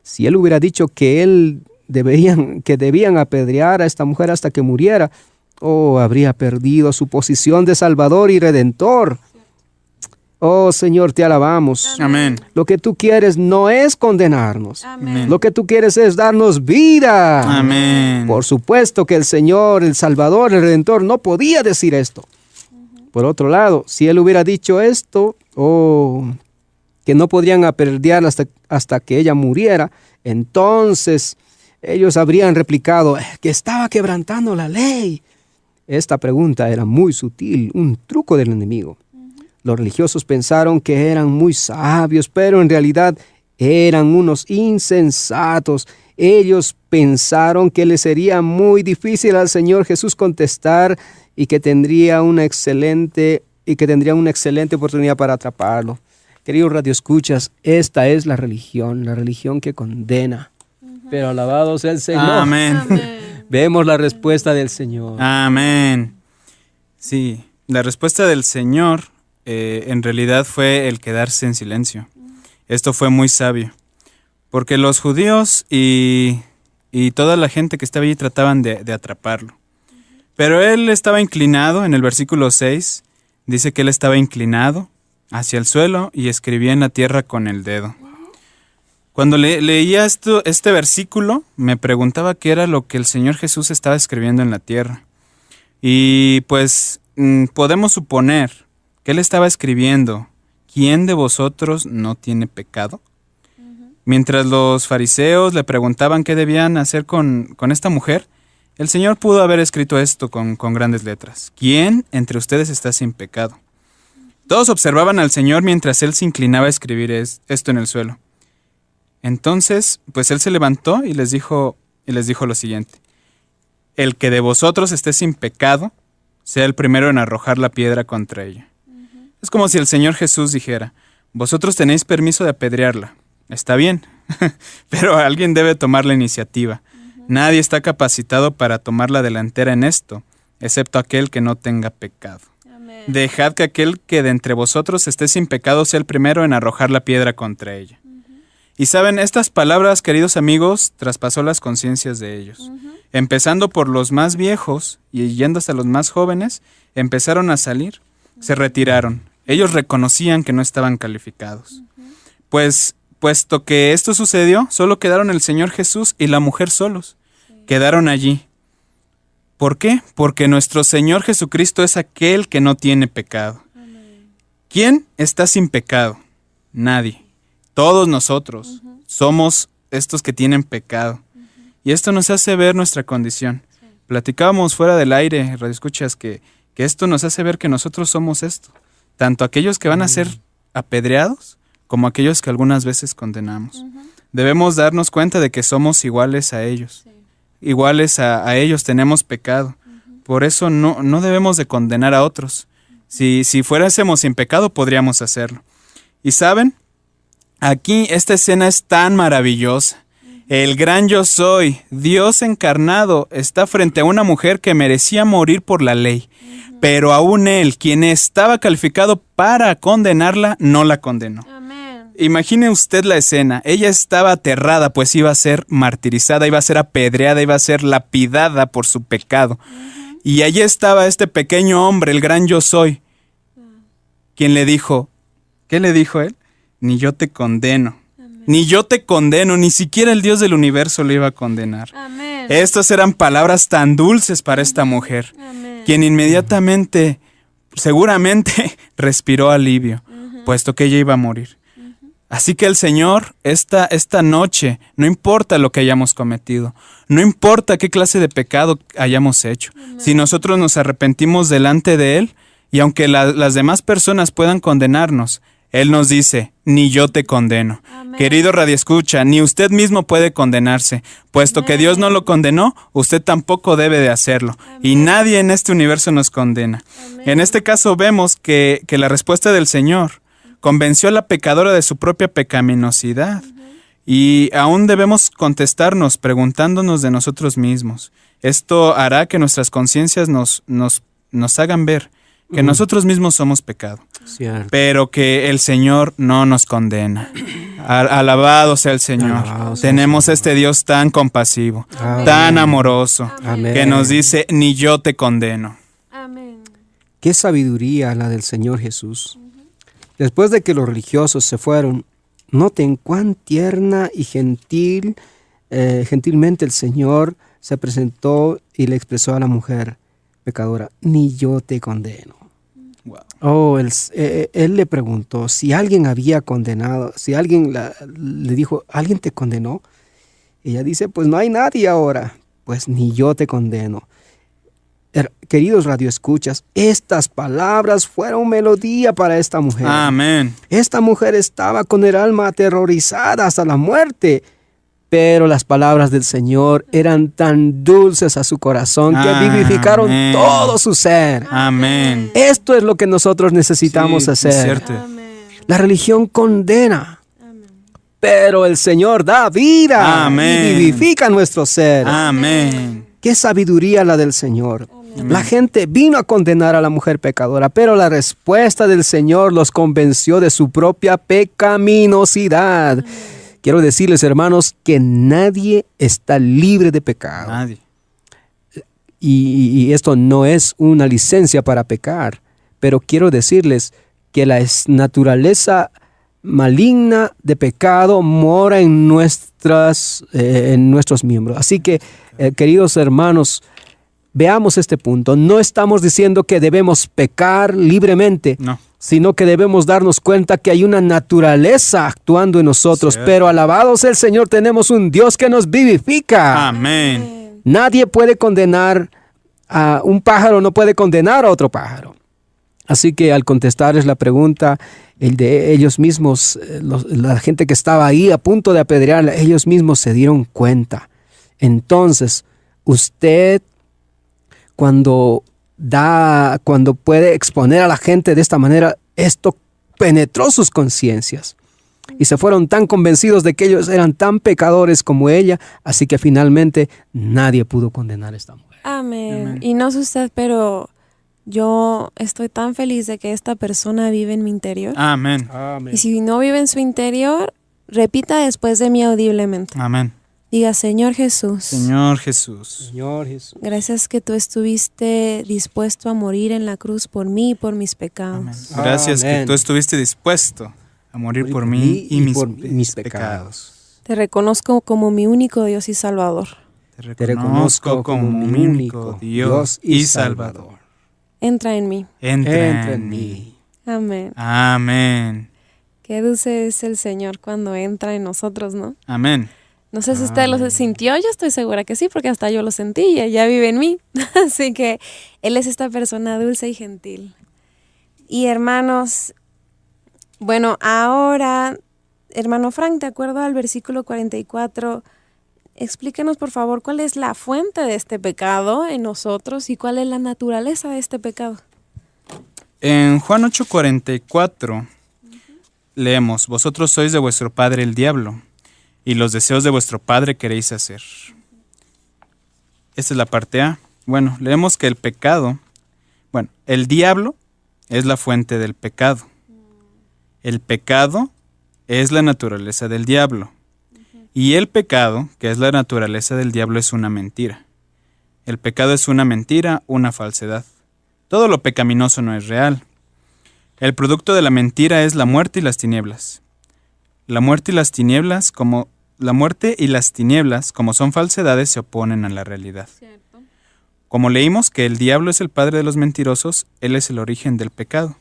Si él hubiera dicho que debían apedrear a esta mujer hasta que muriera, habría perdido su posición de Salvador y Redentor. Oh Señor, te alabamos. Amén. Lo que tú quieres no es condenarnos. Amén. Lo que tú quieres es darnos vida. Amén. Por supuesto que el Señor, el Salvador, el Redentor, no podía decir esto. Por otro lado, si Él hubiera dicho esto, que no podrían apedrearla hasta que ella muriera, entonces ellos habrían replicado que estaba quebrantando la ley. Esta pregunta era muy sutil, un truco del enemigo. Los religiosos pensaron que eran muy sabios, pero en realidad eran unos insensatos. Ellos pensaron que le sería muy difícil al Señor Jesús contestar y que tendría una excelente oportunidad para atraparlo. Queridos radioescuchas, esta es la religión que condena. Pero alabado sea el Señor. Amén. Vemos la respuesta del Señor. Amén. Sí, la respuesta del Señor en realidad fue el quedarse en silencio. Esto fue muy sabio, porque los judíos y toda la gente que estaba allí trataban de atraparlo. Pero él estaba inclinado, en el versículo 6, dice que él estaba inclinado hacia el suelo y escribía en la tierra con el dedo. Cuando leía este versículo, me preguntaba qué era lo que el Señor Jesús estaba escribiendo en la tierra. Y pues podemos suponer que él estaba escribiendo: ¿quién de vosotros no tiene pecado? Mientras los fariseos le preguntaban qué debían hacer con esta mujer, el Señor pudo haber escrito esto con grandes letras: ¿quién entre ustedes está sin pecado? Todos observaban al Señor mientras él se inclinaba a escribir esto en el suelo. Entonces, pues él se levantó y les dijo lo siguiente: el que de vosotros esté sin pecado, sea el primero en arrojar la piedra contra ella. Es como si el Señor Jesús dijera: vosotros tenéis permiso de apedrearla, está bien, pero alguien debe tomar la iniciativa. Nadie está capacitado para tomar la delantera en esto, excepto aquel que no tenga pecado. Amén. Dejad que aquel que de entre vosotros esté sin pecado sea el primero en arrojar la piedra contra ella. Y saben, estas palabras, queridos amigos, traspasó las conciencias de ellos. Empezando por los más viejos y yendo hasta los más jóvenes, empezaron a salir, se retiraron. Ellos reconocían que no estaban calificados. Pues, puesto que esto sucedió, solo quedaron el Señor Jesús y la mujer solos. Quedaron allí. ¿Por qué? Porque nuestro Señor Jesucristo es aquel que no tiene pecado. ¿Quién está sin pecado? Nadie. Todos nosotros somos estos que tienen pecado. Y esto nos hace ver nuestra condición. Platicábamos fuera del aire, radioescuchas, que esto nos hace ver que nosotros somos esto. Tanto aquellos que van a ser apedreados, como aquellos que algunas veces condenamos. Debemos darnos cuenta de que somos iguales a ellos. Iguales a ellos, tenemos pecado. Por eso no debemos de condenar a otros. Si fuéramos sin pecado, podríamos hacerlo. Y ¿saben? Aquí esta escena es tan maravillosa. El gran yo soy, Dios encarnado, está frente a una mujer que merecía morir por la ley. Pero aún él, quien estaba calificado para condenarla, no la condenó. Amén. Imagine usted la escena. Ella estaba aterrada, pues iba a ser martirizada, iba a ser apedreada, iba a ser lapidada por su pecado. Y allí estaba este pequeño hombre, el gran yo soy, quien le dijo, ¿qué le dijo él? Ni yo te condeno. Amén. Ni yo te condeno, ni siquiera el Dios del universo le iba a condenar. Amén. Estas eran palabras tan dulces para esta mujer, Amén. quien inmediatamente, seguramente, respiró alivio, puesto que ella iba a morir. Así que el Señor, esta noche, no importa lo que hayamos cometido, no importa qué clase de pecado hayamos hecho, si nosotros nos arrepentimos delante de Él, y aunque las demás personas puedan condenarnos, Él nos dice: ni yo te condeno. Amén. Querido radioescucha, ni usted mismo puede condenarse. Puesto que Dios no lo condenó, usted tampoco debe de hacerlo. Amén. Y nadie en este universo nos condena. Amén. En este caso vemos que la respuesta del Señor convenció a la pecadora de su propia pecaminosidad. Y aún debemos contestarnos preguntándonos de nosotros mismos. Esto hará que nuestras conciencias nos hagan ver que nosotros mismos somos pecado. Cierto. Pero que el Señor no nos condena. Alabado sea el Señor. Tenemos este Dios tan compasivo, Amén. tan amoroso, Amén. que nos dice: ni yo te condeno. Amén. Qué sabiduría la del Señor Jesús. Después de que los religiosos se fueron, noten cuán tierna y gentilmente el Señor se presentó y le expresó a la mujer pecadora: ni yo te condeno. Wow. Él le preguntó si alguien había condenado, si alguien le dijo: ¿alguien te condenó? Ella dice: pues no hay nadie ahora. Pues ni yo te condeno. Queridos radioescuchas, estas palabras fueron melodía para esta mujer. Amén. Esta mujer estaba con el alma aterrorizada hasta la muerte, pero las palabras del Señor eran tan dulces a su corazón que vivificaron todo su ser. Amén. Esto es lo que nosotros necesitamos hacer. Es cierto. La religión condena, pero el Señor da vida. Amén. Y vivifica nuestro ser. Amén. Qué sabiduría la del Señor. La gente vino a condenar a la mujer pecadora, pero la respuesta del Señor los convenció de su propia pecaminosidad. Quiero decirles, hermanos, que nadie está libre de pecado. Nadie. Y esto no es una licencia para pecar, pero quiero decirles que la naturaleza maligna de pecado mora en nuestros miembros. Así que, queridos hermanos, veamos este punto. No estamos diciendo que debemos pecar libremente, No. sino que debemos darnos cuenta que hay una naturaleza actuando en nosotros. Cierto. Pero alabado sea el Señor, tenemos un Dios que nos vivifica. Amén. Nadie puede condenar a un pájaro, no puede condenar a otro pájaro. Así que al contestarles la pregunta, el de ellos mismos, la gente que estaba ahí a punto de apedrearla, ellos mismos se dieron cuenta. Entonces, usted cuando puede exponer a la gente de esta manera, esto penetró sus conciencias y se fueron tan convencidos de que ellos eran tan pecadores como ella, así que finalmente nadie pudo condenar a esta mujer. Amén. Amén. Y no sé usted, pero yo estoy tan feliz de que esta persona vive en mi interior. Amén. Y si no vive en su interior, repita después de mí audiblemente. Amén. Diga: Señor Jesús, Señor Jesús. Señor Jesús. gracias que tú estuviste dispuesto a morir en la cruz por mí y por mis pecados. Amén. Gracias Amén. que tú estuviste dispuesto a morir por mí y por mis pecados. Te reconozco como mi único Dios y Salvador. Te reconozco como mi único Dios y Salvador. Entra en mí. Entra en mí. Amén. Amén. Qué dulce es el Señor cuando entra en nosotros, ¿no? Amén. No sé si usted lo sintió, yo estoy segura que sí, porque hasta yo lo sentí y ella vive en mí. Así que Él es esta persona dulce y gentil. Y hermanos, bueno, ahora, hermano Frank, de acuerdo al versículo 44, explíquenos por favor cuál es la fuente de este pecado en nosotros y cuál es la naturaleza de este pecado. En Juan 8:44 leemos: vosotros sois de vuestro padre el diablo, y los deseos de vuestro padre queréis hacer. Esta es la parte A. Bueno, leemos que el diablo es la fuente del pecado. El pecado es la naturaleza del diablo. Y el pecado, que es la naturaleza del diablo, es una mentira. El pecado es una mentira, una falsedad. Todo lo pecaminoso no es real. El producto de la mentira es la muerte y las tinieblas. La muerte y las tinieblas, como son falsedades, se oponen a la realidad. Cierto. Como leímos que el diablo es el padre de los mentirosos, él es el origen del pecado.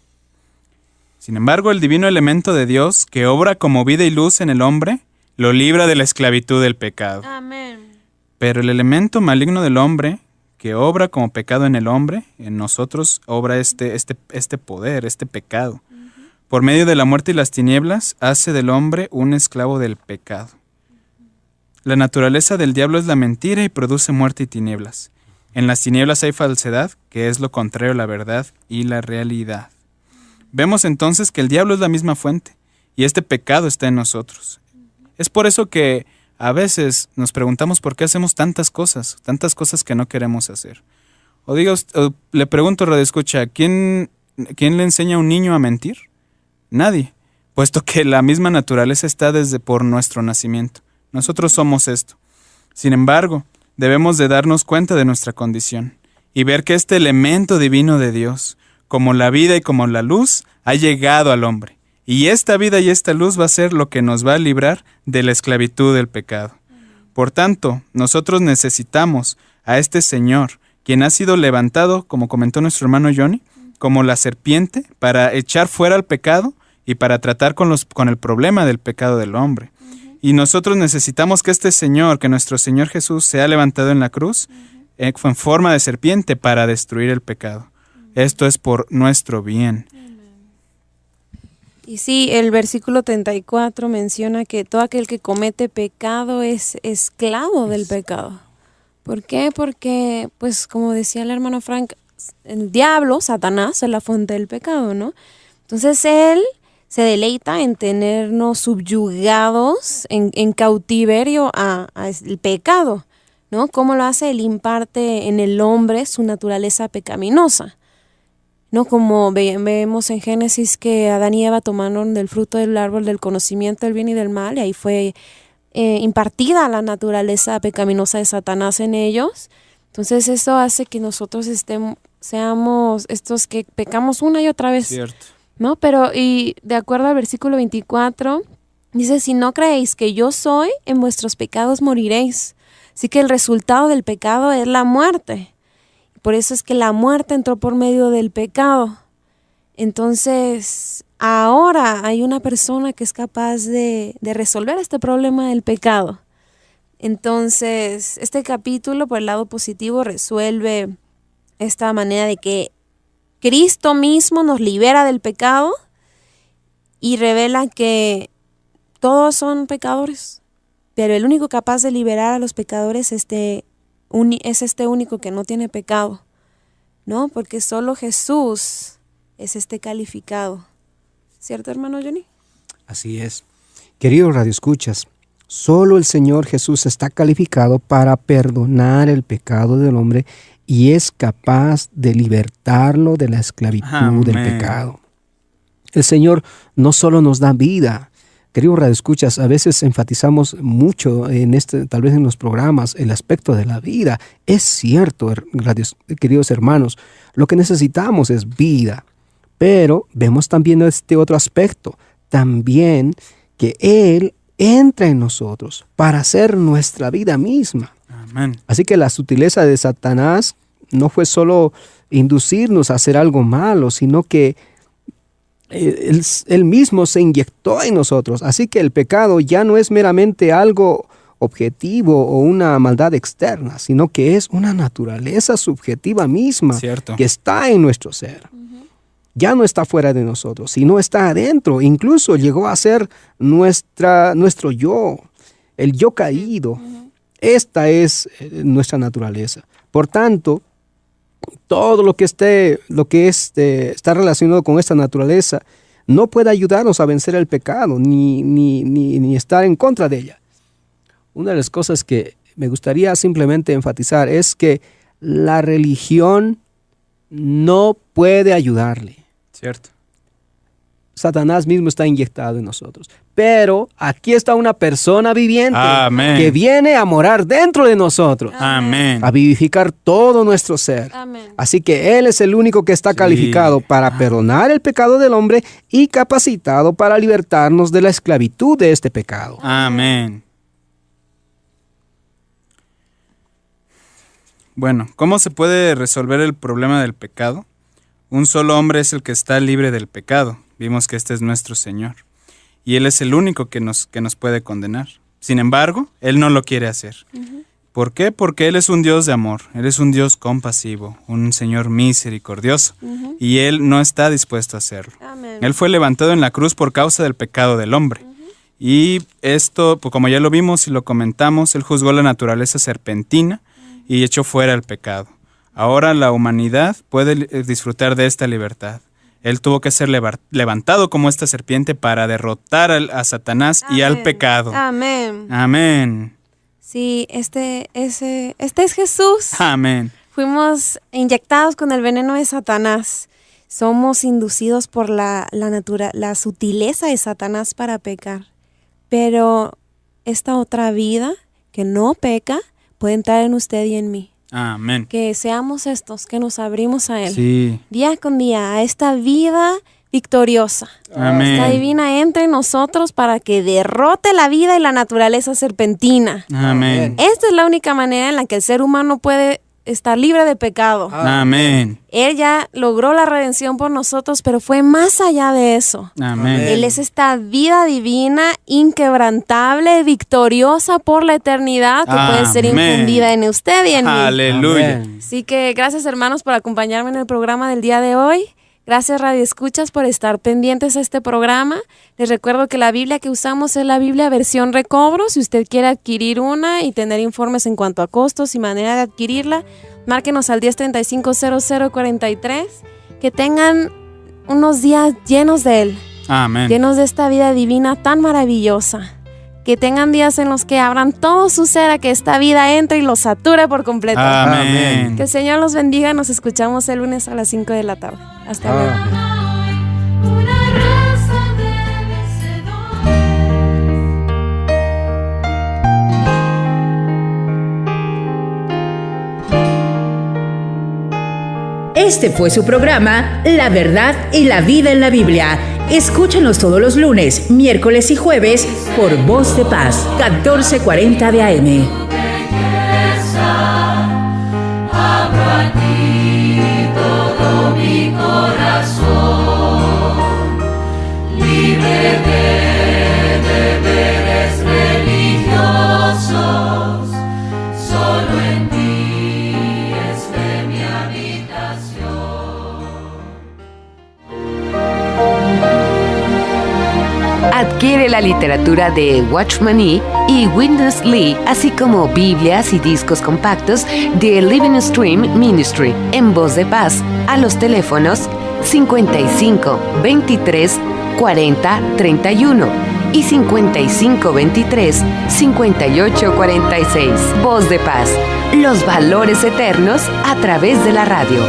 Sin embargo, el divino elemento de Dios, que obra como vida y luz en el hombre, lo libra de la esclavitud del pecado. Amén. Pero el elemento maligno del hombre, que obra como pecado en el hombre, en nosotros obra este poder, este pecado. Por medio de la muerte y las tinieblas, hace del hombre un esclavo del pecado. La naturaleza del diablo es la mentira y produce muerte y tinieblas. En las tinieblas hay falsedad, que es lo contrario a la verdad y la realidad. Vemos entonces que el diablo es la misma fuente, y este pecado está en nosotros. Es por eso que a veces nos preguntamos por qué hacemos tantas cosas que no queremos hacer. O le pregunto, radioescucha, ¿quién le enseña a un niño a mentir? Nadie, puesto que la misma naturaleza está desde por nuestro nacimiento. Nosotros somos esto. Sin embargo, debemos de darnos cuenta de nuestra condición y ver que este elemento divino de Dios, como la vida y como la luz, ha llegado al hombre. Y esta vida y esta luz va a ser lo que nos va a librar de la esclavitud del pecado. Por tanto, nosotros necesitamos a este Señor, quien ha sido levantado, como comentó nuestro hermano Johnny, como la serpiente, para echar fuera el pecado y para tratar con el problema del pecado del hombre. Y nosotros necesitamos que este Señor, que nuestro Señor Jesús sea levantado en la cruz, en forma de serpiente para destruir el pecado. Esto es por nuestro bien. Y sí, el versículo 34 menciona que todo aquel que comete pecado es esclavo del pecado. ¿Por qué? Porque, pues como decía el hermano Frank, el diablo, Satanás, es la fuente del pecado, ¿no? Entonces él se deleita en tenernos subyugados, en cautiverio al pecado, ¿no? ¿Cómo lo hace? Él imparte en el hombre su naturaleza pecaminosa, ¿no? Como vemos en Génesis que Adán y Eva tomaron del fruto del árbol del conocimiento del bien y del mal, y ahí fue impartida la naturaleza pecaminosa de Satanás en ellos. Entonces eso hace que nosotros seamos estos que pecamos una y otra vez. Cierto. ¿No? Pero, y de acuerdo al versículo 24, dice, si no creéis que yo soy, en vuestros pecados moriréis. Así que el resultado del pecado es la muerte. Por eso es que la muerte entró por medio del pecado. Entonces, ahora hay una persona que es capaz de resolver este problema del pecado. Entonces, este capítulo, por el lado positivo, resuelve esta manera de que Cristo mismo nos libera del pecado y revela que todos son pecadores, pero el único capaz de liberar a los pecadores es este único que no tiene pecado, ¿no? Porque solo Jesús es calificado. ¿Cierto, hermano Johnny? Así es. Queridos radioescuchas, solo el Señor Jesús está calificado para perdonar el pecado del hombre y es capaz de libertarlo de la esclavitud del pecado. El Señor no solo nos da vida. Queridos radioescuchas, a veces enfatizamos mucho tal vez en los programas, el aspecto de la vida. Es cierto, queridos hermanos, lo que necesitamos es vida. Pero vemos también este otro aspecto, también que Él entra en nosotros para hacer nuestra vida misma. Amén. Así que la sutileza de Satanás no fue solo inducirnos a hacer algo malo, sino que él mismo se inyectó en nosotros. Así que el pecado ya no es meramente algo objetivo o una maldad externa, sino que es una naturaleza subjetiva misma. Cierto. Que está en nuestro ser. Ya no está fuera de nosotros, sino está adentro. Incluso llegó a ser nuestro yo, el yo caído. Esta es nuestra naturaleza. Por tanto, todo lo que está relacionado con esta naturaleza no puede ayudarnos a vencer el pecado, ni estar en contra de ella. Una de las cosas que me gustaría simplemente enfatizar es que la religión no puede ayudarle. Cierto. Satanás mismo está inyectado en nosotros. Pero aquí está una persona viviente. Amén. Que viene a morar dentro de nosotros. Amén. A vivificar todo nuestro ser. Amén. Así que Él es el único que está calificado para perdonar el pecado del hombre y capacitado para libertarnos de la esclavitud de este pecado. Amén. Bueno, ¿cómo se puede resolver el problema del pecado? Un solo hombre es el que está libre del pecado. Vimos que este es nuestro Señor. Y Él es el único que nos puede condenar. Sin embargo, Él no lo quiere hacer. ¿Por qué? Porque Él es un Dios de amor. Él es un Dios compasivo, un Señor misericordioso. Y Él no está dispuesto a hacerlo. Amén. Él fue levantado en la cruz por causa del pecado del hombre. Y esto, pues como ya lo vimos y lo comentamos, Él juzgó la naturaleza serpentina y echó fuera el pecado. Ahora la humanidad puede disfrutar de esta libertad. Él tuvo que ser levantado como esta serpiente para derrotar a Satanás y al pecado. Amén. Amén. Sí, este es Jesús. Amén. Fuimos inyectados con el veneno de Satanás. Somos inducidos por la sutileza de Satanás para pecar. Pero esta otra vida que no peca puede entrar en usted y en mí. Amén. Que seamos estos, que nos abrimos a Él. Sí. Día con día, a esta vida victoriosa. Amén. Esta divina entre nosotros para que derrote la vida y la naturaleza serpentina. Amén. Esta es la única manera en la que el ser humano puede estar libre de pecado. Amén. Él ya logró la redención por nosotros, pero fue más allá de eso. Amén. Él es esta vida divina, inquebrantable, victoriosa por la eternidad, que puede ser Amén. infundida en usted y en mí. Aleluya. Amén. Así que gracias, hermanos, por acompañarme en el programa del día de hoy. Gracias, Radio Escuchas, por estar pendientes a este programa. Les recuerdo que la Biblia que usamos es la Biblia versión recobro. Si usted quiere adquirir una y tener informes en cuanto a costos y manera de adquirirla, márquenos al 1035-0043. Que tengan unos días llenos de Él, Amén. llenos de esta vida divina tan maravillosa. Que tengan días en los que abran todo su ser a que esta vida entre y los sature por completo. Amén. Que el Señor los bendiga. Nos escuchamos el lunes a las 5 de la tarde. Hasta luego. Una raza de vencedores. Este fue su programa La Verdad y la Vida en la Biblia. Escúchanos todos los lunes, miércoles y jueves por Voz de Paz, 1440 de AM. Abro a ti todo mi corazón, libre de deberes religiosos, solo en ti esté mi habitación. Adquiere la literatura de Watchman Nee y Witness Lee, así como Biblias y discos compactos de Living Stream Ministry en Voz de Paz a los teléfonos 55 23 40 31 y 55 23 58 46. Voz de Paz, los valores eternos a través de la radio.